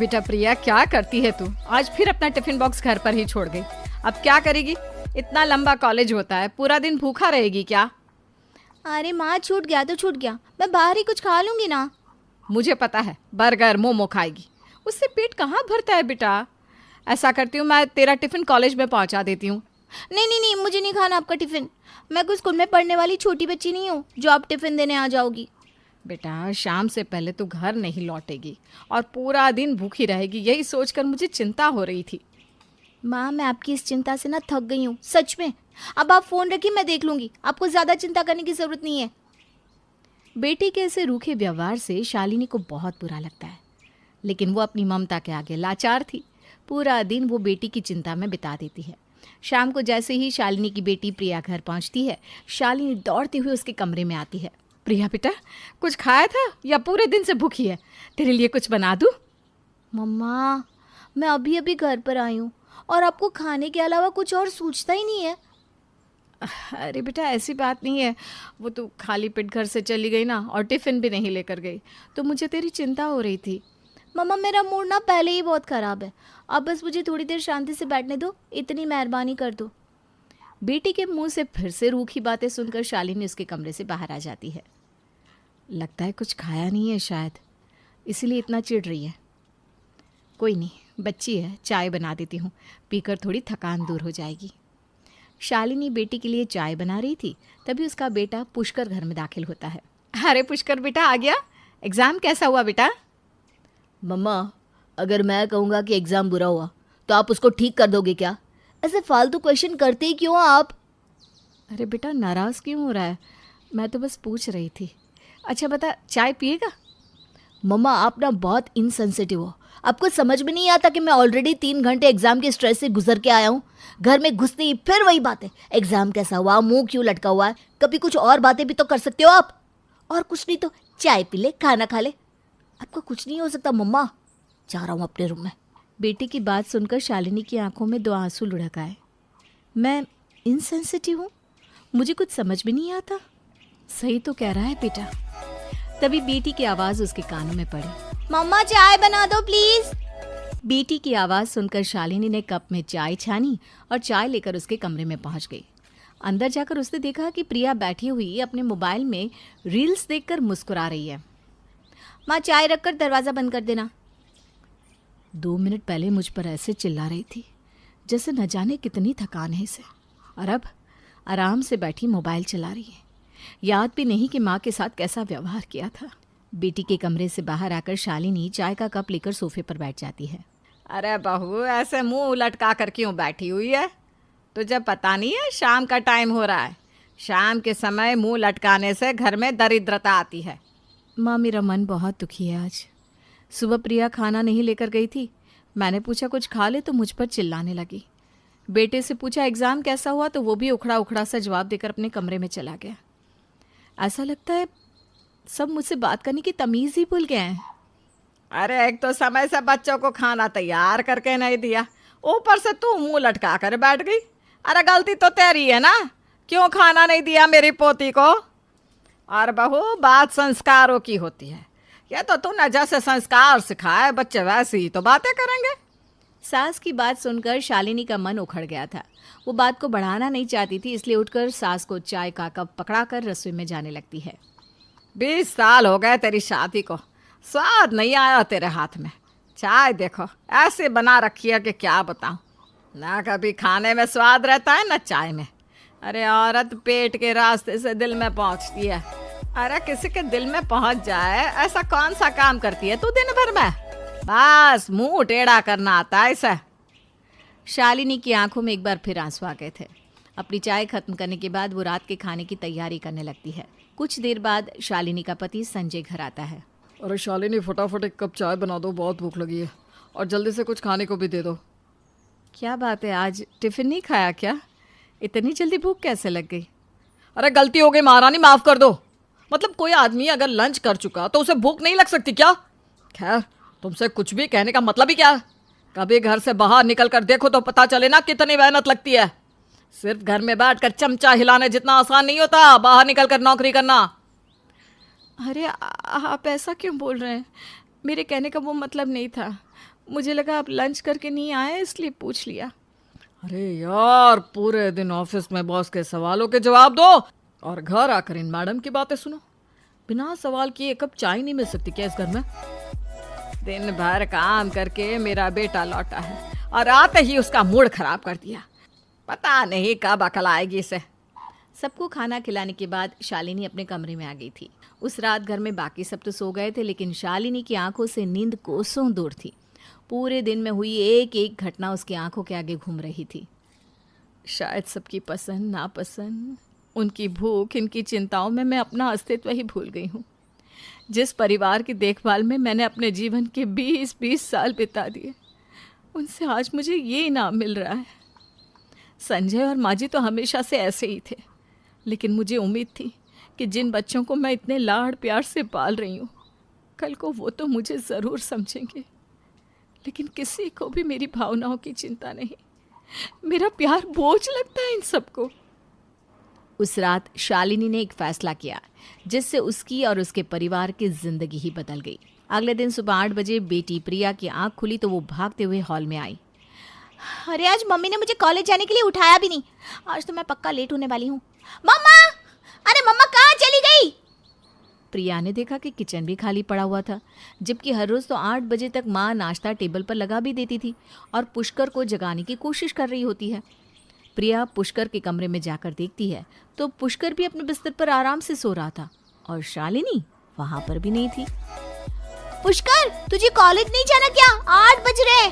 बेटा प्रिया, क्या करती है तू? आज फिर अपना टिफिन बॉक्स घर पर ही छोड़ गई। अब क्या करेगी? इतना लंबा कॉलेज होता है, पूरा दिन भूखा रहेगी क्या? अरे माँ, छूट गया तो छूट गया, मैं बाहर ही कुछ खा लूंगी ना। मुझे पता है, बर्गर मोमो खाएगी, उससे पेट कहाँ भरता है बेटा। ऐसा करती हूँ, मैं तेरा टिफिन कॉलेज में पहुँचा देती हूँ। नहीं नहीं नहीं, मुझे नहीं खाना आपका टिफिन। मैं कोई स्कूल में पढ़ने वाली छोटी बच्ची नहीं हूँ जो आप टिफिन देने आ जाओगी। बेटा, शाम से पहले तू घर नहीं लौटेगी और पूरा दिन भूखी रहेगी, यही सोचकर मुझे चिंता हो रही थी। माँ, मैं आपकी इस चिंता से ना थक गई हूँ, सच में। अब आप फ़ोन रखिए, मैं देख लूँगी, आपको ज़्यादा चिंता करने की ज़रूरत नहीं है। बेटी के ऐसे रूखे व्यवहार से शालिनी को बहुत बुरा लगता है, लेकिन वो अपनी ममता के आगे लाचार थी। पूरा दिन वो बेटी की चिंता में बिता देती है। शाम को जैसे ही शालिनी की बेटी प्रिया घर पहुंचती है, शालिनी दौड़ते हुए उसके कमरे में आती है। प्रिया बेटा, कुछ खाया था या पूरे दिन से भूखी है? तेरे लिए कुछ बना दूँ? मम्मा, मैं अभी अभी घर पर आई हूँ और आपको खाने के अलावा कुछ और सूझता ही नहीं है। अरे बेटा, ऐसी बात नहीं है, वो तू खाली पेट घर से चली गई ना, और टिफ़िन भी नहीं लेकर गई, तो मुझे तेरी चिंता हो रही थी। मम्मा, मेरा मूड ना पहले ही बहुत ख़राब है, अब बस मुझे थोड़ी देर शांति से बैठने दो, इतनी मेहरबानी कर दो। बेटी के मुंह से फिर से रूखी बातें सुनकर शालिनी उसके कमरे से बाहर आ जाती है। लगता है कुछ खाया नहीं है शायद, इसीलिए इतना चिढ़ रही है। कोई नहीं, बच्ची है, चाय बना देती हूँ, पीकर थोड़ी थकान दूर हो जाएगी। शालिनी बेटी के लिए चाय बना रही थी, तभी उसका बेटा पुष्कर घर में दाखिल होता है। अरे पुष्कर बेटा, आ गया? एग्ज़ाम कैसा हुआ बेटा? मम्मा, अगर मैं कहूँगा कि एग्ज़ाम बुरा हुआ तो आप उसको ठीक कर दोगे क्या? ऐसे फालतू क्वेश्चन करते ही क्यों आप? अरे बेटा, नाराज़ क्यों हो रहा है? मैं तो बस पूछ रही थी। अच्छा बता, चाय पिएगा? मम्मा, आप ना बहुत इनसेंसिटिव हो। आपको समझ में नहीं आता कि मैं ऑलरेडी 3 घंटे एग्जाम के स्ट्रेस से गुजर के आया हूँ। घर में घुसते ही फिर वही बातें, एग्जाम कैसा हुआ, मुंह क्यों लटका हुआ है। कभी कुछ और बातें भी तो कर सकते हो आप। और कुछ नहीं तो चाय पी ले, खाना खा ले। आपको कुछ नहीं हो सकता मम्मा। जा रहा हूँ अपने रूम में। बेटी की बात सुनकर शालिनी की आंखों में 2 आंसू लुढ़क आए। मैं इनसेंसिटिव हूँ? मुझे कुछ समझ में नहीं आता। सही तो कह रहा है बेटा। तभी बेटी की आवाज़ उसके कानों में पड़ी। मम्मा, चाय बना दो प्लीज। बेटी की आवाज़ सुनकर शालिनी ने कप में चाय छानी और चाय लेकर उसके कमरे में पहुंच गई। अंदर जाकर उसने देखा कि प्रिया बैठी हुई अपने मोबाइल में रील्स देखकर मुस्कुरा रही है। माँ, चाय रखकर दरवाज़ा बंद कर देना। 2 मिनट पहले मुझ पर ऐसे चिल्ला रही थी जैसे न जाने कितनी थकान है इसे, और अब आराम से बैठी मोबाइल चला रही है। याद भी नहीं कि माँ के साथ कैसा व्यवहार किया था। बेटी के कमरे से बाहर आकर शालिनी चाय का कप लेकर सोफे पर बैठ जाती है। अरे बहू, ऐसे मुंह लटका कर क्यों बैठी हुई है? तुझे पता नहीं है शाम का टाइम हो रहा है? शाम के समय मुंह लटकाने से घर में दरिद्रता आती है। माँ, मेरा मन बहुत दुखी है आज। सुबह प्रिया खाना नहीं लेकर गई थी, मैंने पूछा कुछ खा ले तो मुझ पर चिल्लाने लगी। बेटे से पूछा एग्ज़ाम कैसा हुआ तो वो भी उखड़ा उखड़ा सा जवाब देकर अपने कमरे में चला गया। ऐसा लगता है सब मुझसे बात करने की तमीज़ ही भूल गए हैं। अरे एक तो समय से बच्चों को खाना तैयार करके नहीं दिया, ऊपर से तू मुंह लटका कर बैठ गई। अरे गलती तो तेरी है ना, क्यों खाना नहीं दिया मेरी पोती को? और बहू, बात संस्कारों की होती है। ये तो तूने जैसे संस्कार सिखाए, बच्चे वैसे ही तो बातें करेंगे। सास की बात सुनकर शालिनी का मन उखड़ गया था। वो बात को बढ़ाना नहीं चाहती थी, इसलिए उठकर सास को चाय का कप पकड़ाकर रसोई में जाने लगती है। 20 साल हो गए तेरी शादी को, स्वाद नहीं आया तेरे हाथ में। चाय देखो ऐसे बना रखी है कि क्या बताऊं। ना कभी खाने में स्वाद रहता है ना चाय में। अरे औरत पेट के रास्ते से दिल में पहुंचती है। अरे किसी के दिल में पहुंच जाए ऐसा कौन सा काम करती है तू दिन भर में? बस मुंह टेढ़ा करना आता है इसे। शालिनी की आंखों में एक बार फिर आंसू आ गए थे। अपनी चाय खत्म करने के बाद वो रात के खाने की तैयारी करने लगती है। कुछ देर बाद शालिनी का पति संजय घर आता है। अरे शालिनी, फटाफट एक कप चाय बना दो, बहुत भूख लगी है, और जल्दी से कुछ खाने को भी दे दो। क्या बात है, आज टिफ़िन नहीं खाया क्या? इतनी जल्दी भूख कैसे लग गई? अरे गलती हो गई महारानी, माफ़ कर दो। मतलब कोई आदमी अगर लंच कर चुका तो उसे भूख नहीं लग सकती क्या? खैर, तुमसे कुछ भी कहने का मतलब ही क्या? कभी घर से बाहर निकल कर देखो तो पता चले ना कितनी मेहनत लगती है। सिर्फ घर में बैठकर चमचा हिलाने जितना आसान नहीं होता बाहर निकल कर नौकरी करना। अरे आप ऐसा क्यों बोल रहे हैं? मेरे कहने का वो मतलब नहीं था। मुझे लगा आप लंच करके नहीं आए इसलिए पूछ लिया। अरे यार, पूरे दिन ऑफिस में बॉस के सवालों के जवाब दो और घर आकर इन मैडम की बातें सुनो। बिना सवाल किए एक कप चाय नहीं मिल सकती क्या इस घर में? दिन भर काम करके मेरा बेटा लौटा है और आते ही उसका मूड खराब कर दिया। पता नहीं कब अकल आएगी इसे। सबको खाना खिलाने के बाद शालिनी अपने कमरे में आ गई थी। उस रात घर में बाकी सब तो सो गए थे, लेकिन शालिनी की आंखों से नींद कोसों दूर थी। पूरे दिन में हुई एक एक घटना उसकी आंखों के आगे घूम रही थी। शायद सबकी पसंद नापसंद, उनकी भूख, इनकी चिंताओं में मैं अपना अस्तित्व ही भूल गई हूँ। जिस परिवार की देखभाल में मैंने अपने जीवन के 20-20 साल बिता दिए, उनसे आज मुझे ये इनाम मिल रहा है। संजय और माजी तो हमेशा से ऐसे ही थे, लेकिन मुझे उम्मीद थी कि जिन बच्चों को मैं इतने लाड़ प्यार से पाल रही हूँ, कल को वो तो मुझे ज़रूर समझेंगे। लेकिन किसी को भी मेरी भावनाओं की चिंता नहीं। मेरा प्यार बोझ लगता है इन सबको। उस रात शालिनी ने एक फैसला किया जिससे उसकी और उसके परिवार की जिंदगी ही बदल गई। अगले दिन सुबह 8 बजे बेटी प्रिया की आंख खुली तो वो भागते हुए हॉल में आई। अरे आज मम्मी ने मुझे कॉलेज जाने के लिए उठाया भी नहीं। आज तो मैं पक्का लेट होने वाली हूँ। मम्मा! अरे मम्मा कहाँ चली गई? प्रिया ने देखा कि किचन भी खाली पड़ा हुआ था, जबकि हर रोज़ तो 8 बजे तक माँ नाश्ता टेबल पर लगा भी देती थी और पुष्कर को जगाने की कोशिश कर रही होती है। प्रिया पुष्कर के कमरे में जाकर देखती है तो पुष्कर भी अपने बिस्तर पर आराम से सो रहा था और शालिनी वहां पर भी नहीं थी। पुष्कर, तुझे कॉलेज नहीं जाना क्या? 8 बज रहे।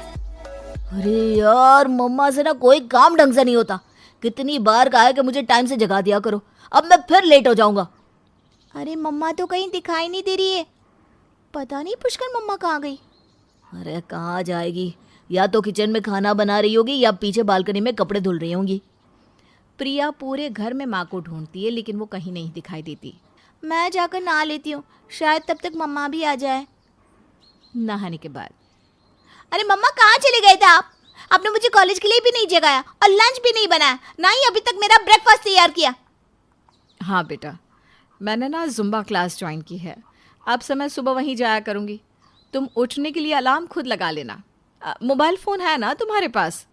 अरे यार, मम्मा से ना कोई काम ढंग से नहीं होता। कितनी बार कहा है कि मुझे टाइम से जगा दिया करो, अब मैं फिर लेट हो जाऊंगा। अरे मम्मा तो कहीं दिखाई नहीं दे रही है। पता नहीं पुष्कर मम्मा कहाँ गई। अरे कहाँ जाएगी, या तो किचन में खाना बना रही होगी या पीछे बालकनी में कपड़े धुल रही होंगी। प्रिया पूरे घर में माँ को ढूंढती है, लेकिन वो कहीं नहीं दिखाई देती। मैं जाकर नहा लेती हूँ, शायद तब तक मम्मा भी आ जाए। नहाने के बाद, अरे मम्मा कहाँ चले गए थे आप? आपने मुझे कॉलेज के लिए भी नहीं जगाया और लंच भी नहीं बनाया, ना ही अभी तक मेरा ब्रेकफास्ट तैयार किया। हाँ बेटा, मैंने ना जुम्बा क्लास ज्वाइन की है। अब से मैं सुबह वहीं जाया करूँगी। तुम उठने के लिए अलार्म खुद लगा लेना। मोबाइल फ़ोन है ना तुम्हारे पास?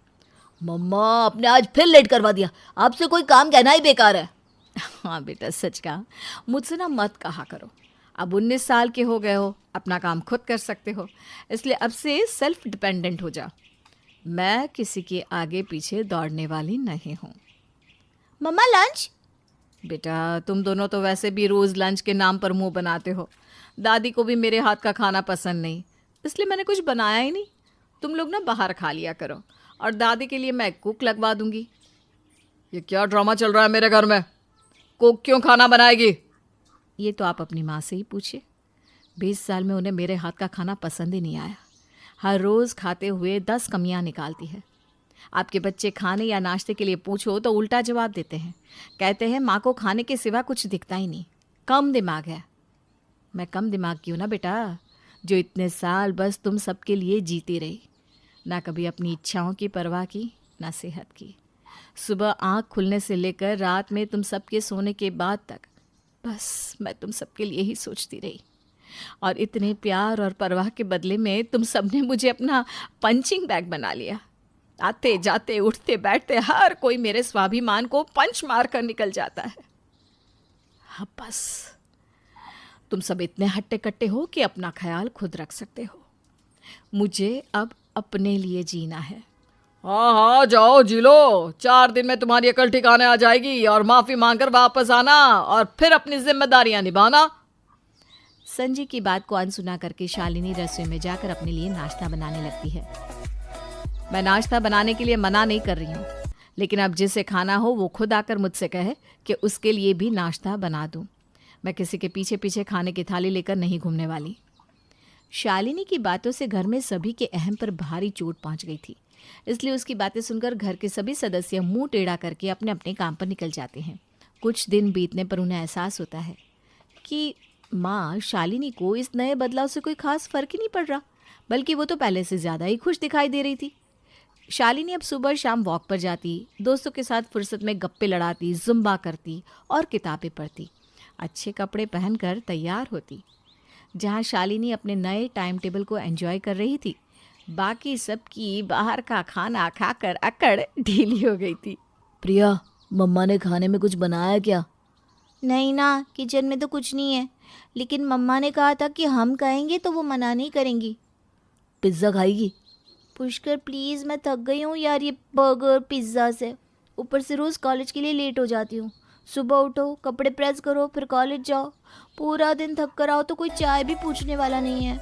मम्मा आपने आज फिर लेट करवा दिया। आपसे कोई काम कहना ही बेकार है। हाँ बेटा, सच कहा। मुझसे ना मत कहा करो। अब 19 साल के हो गए हो, अपना काम खुद कर सकते हो, इसलिए अब से सेल्फ डिपेंडेंट हो जा। मैं किसी के आगे पीछे दौड़ने वाली नहीं हूँ। मम्मा लंच? बेटा, तुम दोनों तो वैसे भी रोज़ लंच के नाम पर मुंह बनाते हो। दादी को भी मेरे हाथ का खाना पसंद नहीं, इसलिए मैंने कुछ बनाया ही नहीं। तुम लोग ना बाहर खा लिया करो और दादी के लिए मैं कुक लगवा दूंगी। ये क्या ड्रामा चल रहा है मेरे घर में? कुक क्यों खाना बनाएगी? ये तो आप अपनी माँ से ही पूछिए। 20 साल में उन्हें मेरे हाथ का खाना पसंद ही नहीं आया। हर रोज़ खाते हुए 10 कमियां निकालती है। आपके बच्चे खाने या नाश्ते के लिए पूछो तो उल्टा जवाब देते हैं। कहते हैं माँ को खाने के सिवा कुछ दिखता ही नहीं, कम दिमाग है। मैं कम दिमाग की हूँ ना बेटा, जो इतने साल बस तुम सबके लिए जीती रही। ना कभी अपनी इच्छाओं की परवाह की, ना सेहत की। सुबह आँख खुलने से लेकर रात में तुम सबके सोने के बाद तक बस मैं तुम सबके लिए ही सोचती रही। और इतने प्यार और परवाह के बदले में तुम सबने मुझे अपना पंचिंग बैग बना लिया। आते जाते उठते बैठते हर कोई मेरे स्वाभिमान को पंच मार कर निकल जाता है। हाँ बस, तुम सब इतने हट्टे कट्टे हो कि अपना ख्याल खुद रख सकते हो। मुझे अब अपने लिए जीना है। हाँ हाँ, जाओ जी लो। 4 दिन में तुम्हारी अकल ठिकाने आ जाएगी और माफ़ी मांगकर वापस आना और फिर अपनी जिम्मेदारियां निभाना। संजय की बात को अनसुना करके शालिनी रसोई में जाकर अपने लिए नाश्ता बनाने लगती है। मैं नाश्ता बनाने के लिए मना नहीं कर रही हूँ, लेकिन अब जिसे खाना हो वो खुद आकर मुझसे कहे कि उसके लिए भी नाश्ता बना दूँ। मैं किसी के पीछे पीछे खाने की थाली लेकर नहीं घूमने वाली। शालिनी की बातों से घर में सभी के अहम पर भारी चोट पहुंच गई थी, इसलिए उसकी बातें सुनकर घर के सभी सदस्य मुंह टेढ़ा करके अपने अपने काम पर निकल जाते हैं। कुछ दिन बीतने पर उन्हें एहसास होता है कि माँ शालिनी को इस नए बदलाव से कोई खास फर्क ही नहीं पड़ रहा, बल्कि वो तो पहले से ज़्यादा ही खुश दिखाई दे रही थी। शालिनी अब सुबह शाम वॉक पर जाती, दोस्तों के साथ फुर्सत में गप्पे लड़ाती, जुम्बा करती और किताबें पढ़ती। अच्छे कपड़े पहनकर तैयार होती। जहाँ शालिनी अपने नए टाइम टेबल को एंजॉय कर रही थी, बाकी सबकी बाहर का खाना खाकर अकड़ ढीली हो गई थी। प्रिया, मम्मा ने खाने में कुछ बनाया क्या? नहीं ना, किचन में तो कुछ नहीं है, लेकिन मम्मा ने कहा था कि हम कहेंगे तो वो मना नहीं करेंगी। पिज्ज़ा खाएगी? पुष्कर प्लीज़, मैं थक गई हूँ यार ये बर्गर पिज़्ज़ा से। ऊपर से रोज़ कॉलेज के लिए लेट हो जाती हूँ। सुबह उठो, कपड़े प्रेस करो, फिर कॉलेज जाओ, पूरा दिन थक कर आओ तो कोई चाय भी पूछने वाला नहीं है।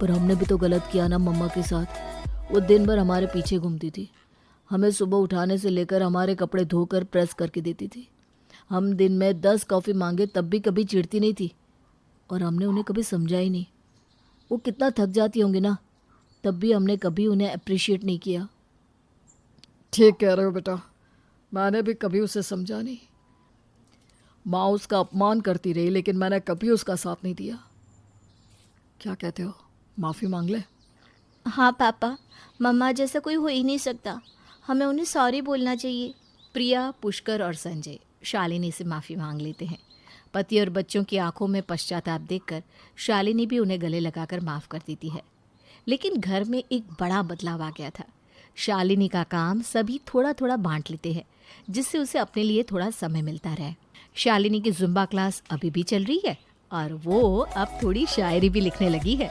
पर हमने भी तो गलत किया ना मम्मा के साथ। वो दिन भर हमारे पीछे घूमती थी, हमें सुबह उठाने से लेकर हमारे कपड़े धोकर प्रेस करके देती थी। हम दिन में 10 कॉफ़ी मांगे तब भी कभी चिढ़ती नहीं थी, और हमने उन्हें कभी समझा ही नहीं। वो कितना थक जाती होंगी ना, तब भी हमने कभी उन्हें अप्रिशिएट नहीं किया। ठीक कह रहे हो बेटा, मैंने भी कभी उसे समझा नहीं। माँ उसका अपमान करती रही, लेकिन मैंने कभी उसका साथ नहीं दिया। क्या कहते हो, माफ़ी मांग ले? हाँ पापा, मम्मा जैसा कोई हो ही नहीं सकता, हमें उन्हें सॉरी बोलना चाहिए। प्रिया, पुष्कर और संजय शालिनी से माफ़ी मांग लेते हैं। पति और बच्चों की आंखों में पश्चाताप देखकर शालिनी भी उन्हें गले लगाकर माफ़ कर देती है। लेकिन घर में एक बड़ा बदलाव आ गया था। शालिनी का काम सभी थोड़ा थोड़ा बांट लेते हैं, जिससे उसे अपने लिए थोड़ा समय मिलता रहे। शालिनी की जुम्बा क्लास अभी भी चल रही है और वो अब थोड़ी शायरी भी लिखने लगी है,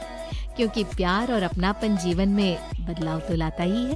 क्योंकि प्यार और अपनापन जीवन में बदलाव तो लाता ही है।